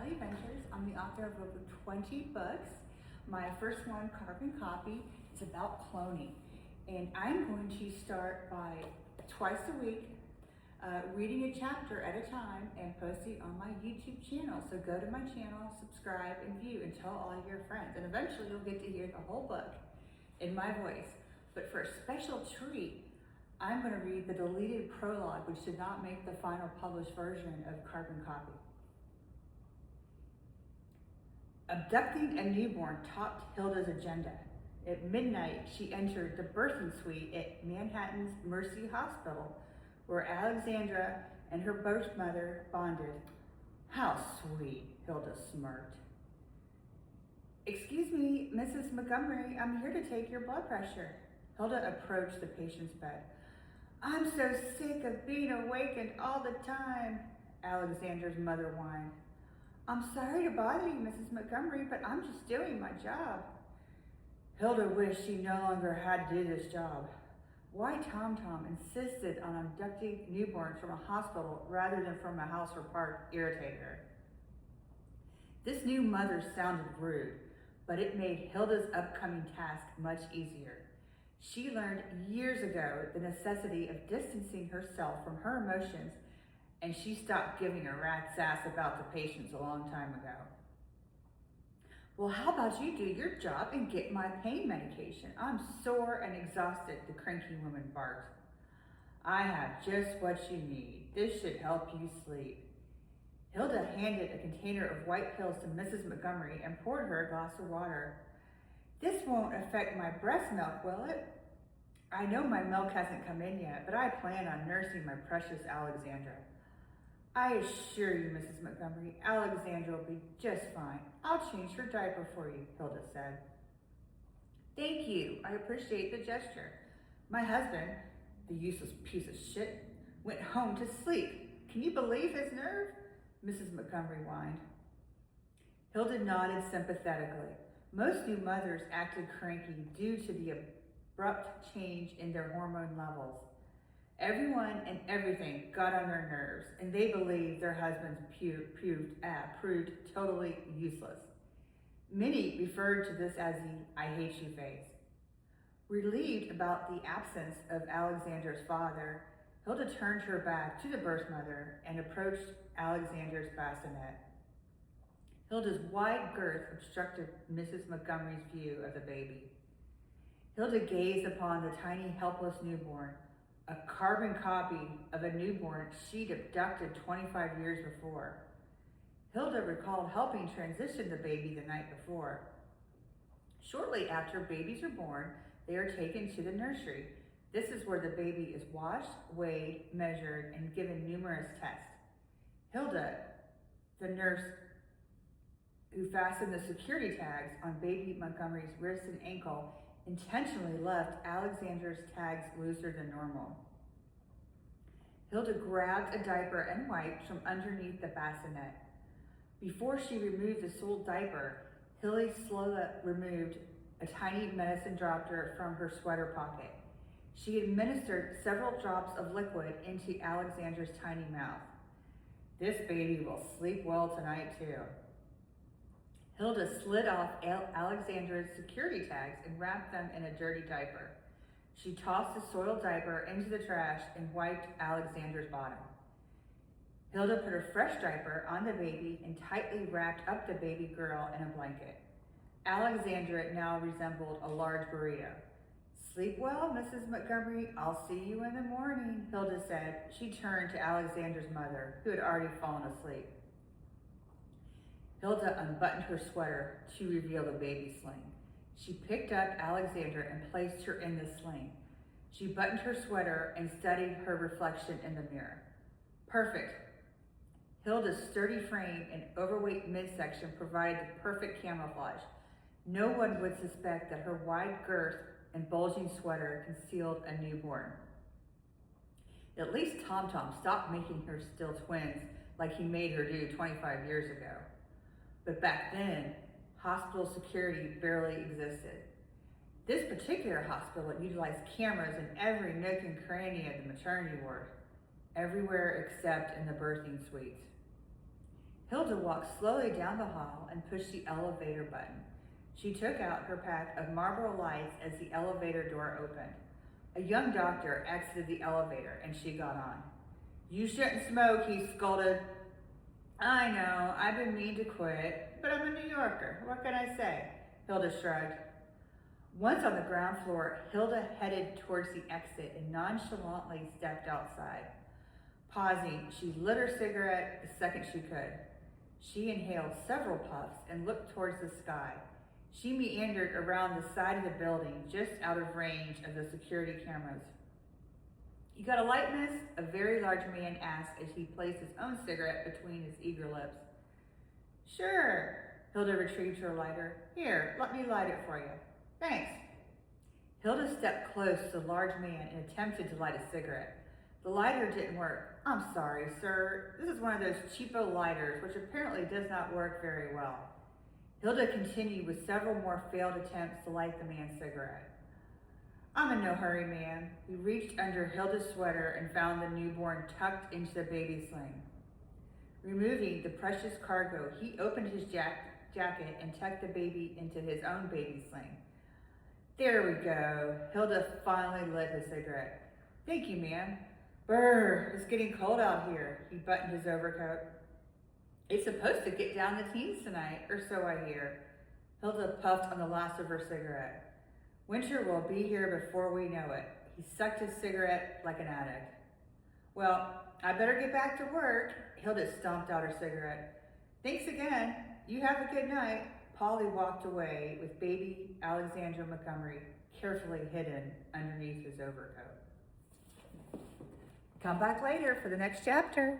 Tally Ventures. I'm the author of over 20 books. My first one, Carbon Copy, is about cloning. And I'm going to start by twice a week reading a chapter at a time and posting on my YouTube channel. So go to my channel, subscribe and view, and tell all your friends. And eventually you'll get to hear the whole book in my voice. But for a special treat, I'm going to read the deleted prologue, which did not make the final published version of Carbon Copy. Abducting a newborn topped Hilda's agenda. At midnight, she entered the birthing suite at Manhattan's Mercy Hospital, where Alexandra and her birth mother bonded. How sweet, Hilda smirked. Excuse me, Mrs. Montgomery, I'm here to take your blood pressure. Hilda approached the patient's bed. I'm so sick of being awakened all the time, Alexandra's mother whined. I'm sorry to bother you, Mrs. Montgomery, but I'm just doing my job. Hilda wished she no longer had to do this job. Why Tom insisted on abducting newborns from a hospital rather than from a house or park irritated her. This new mother sounded rude, but it made Hilda's upcoming task much easier. She learned years ago the necessity of distancing herself from her emotions, and she stopped giving a rat's ass about the patients a long time ago. Well, how about you do your job and get my pain medication? I'm sore and exhausted, the cranky woman barked. I have just what you need. This should help you sleep. Hilda handed a container of white pills to Mrs. Montgomery and poured her a glass of water. This won't affect my breast milk, will it? I know my milk hasn't come in yet, but I plan on nursing my precious Alexandra. I assure you, Mrs. Montgomery, Alexandra will be just fine. I'll change her diaper for you, Hilda said. Thank you. I appreciate the gesture. My husband, the useless piece of shit, went home to sleep. Can you believe his nerve? Mrs. Montgomery whined. Hilda nodded sympathetically. Most new mothers acted cranky due to the abrupt change in their hormone levels. Everyone and everything got on their nerves, and they believed their husbands proved totally useless. Many referred to this as the I hate you phase. Relieved about the absence of Alexandra's father, Hilda turned her back to the birth mother and approached Alexandra's bassinet. Hilda's wide girth obstructed Mrs. Montgomery's view of the baby. Hilda gazed upon the tiny, helpless newborn, a carbon copy of a newborn she'd abducted 25 years before. Hilda recalled helping transition the baby the night before. Shortly after babies are born, they are taken to the nursery. This is where the baby is washed, weighed, measured, and given numerous tests. Hilda, the nurse who fastened the security tags on baby Montgomery's wrist and ankle, intentionally left Alexandra's tags looser than normal. Hilda grabbed a diaper and wipes from underneath the bassinet. Before she removed the soiled diaper, Hilda slowly removed a tiny medicine dropper from her sweater pocket. She administered several drops of liquid into Alexandra's tiny mouth. This baby will sleep well tonight too. Hilda slid off Alexandra's security tags and wrapped them in a dirty diaper. She tossed the soiled diaper into the trash and wiped Alexandra's bottom. Hilda put a fresh diaper on the baby and tightly wrapped up the baby girl in a blanket. Alexandra now resembled a large burrito. Sleep well, Mrs. Montgomery. I'll see you in the morning, Hilda said. She turned to Alexandra's mother, who had already fallen asleep. Hilda unbuttoned her sweater to reveal the baby sling. She picked up Alexandra and placed her in the sling. She buttoned her sweater and studied her reflection in the mirror. Perfect. Hilda's sturdy frame and overweight midsection provided the perfect camouflage. No one would suspect that her wide girth and bulging sweater concealed a newborn. At least Tom stopped making her still twins like he made her do 25 years ago. But back then, hospital security barely existed. This particular hospital utilized cameras in every nook and cranny of the maternity ward, everywhere except in the birthing suites. Hilda walked slowly down the hall and pushed the elevator button. She took out her pack of Marlboro Lights as the elevator door opened. A young doctor exited the elevator and she got on. "You shouldn't smoke," he scolded. "I know, I've been mean to quit, but I'm a New Yorker. What can I say?" Hilda shrugged. Once on the ground floor, Hilda headed towards the exit and nonchalantly stepped outside. Pausing, she lit her cigarette the second she could. She inhaled several puffs and looked towards the sky. She meandered around the side of the building, just out of range of the security cameras. "You got a light, miss?" a very large man asked as he placed his own cigarette between his eager lips. "Sure." Hilda retrieved her lighter. "Here, let me light it for you." "Thanks." Hilda stepped close to the large man and attempted to light a cigarette. The lighter didn't work. "I'm sorry, sir. This is one of those cheapo lighters, which apparently does not work very well." Hilda continued with several more failed attempts to light the man's cigarette. "I'm in no hurry, ma'am." He reached under Hilda's sweater and found the newborn tucked into the baby sling. Removing the precious cargo, he opened his jacket and tucked the baby into his own baby sling. "There we go." Hilda finally lit his cigarette. "Thank you, ma'am." "Brr, it's getting cold out here." He buttoned his overcoat. "It's supposed to get down the teens tonight, or so I hear." Hilda puffed on the last of her cigarette. "Winter will be here before we know it." He sucked his cigarette like an addict. "Well, I better get back to work." Hilda stomped out her cigarette. "Thanks again. You have a good night." Polly walked away with baby Alexandra Montgomery carefully hidden underneath his overcoat. Come back later for the next chapter.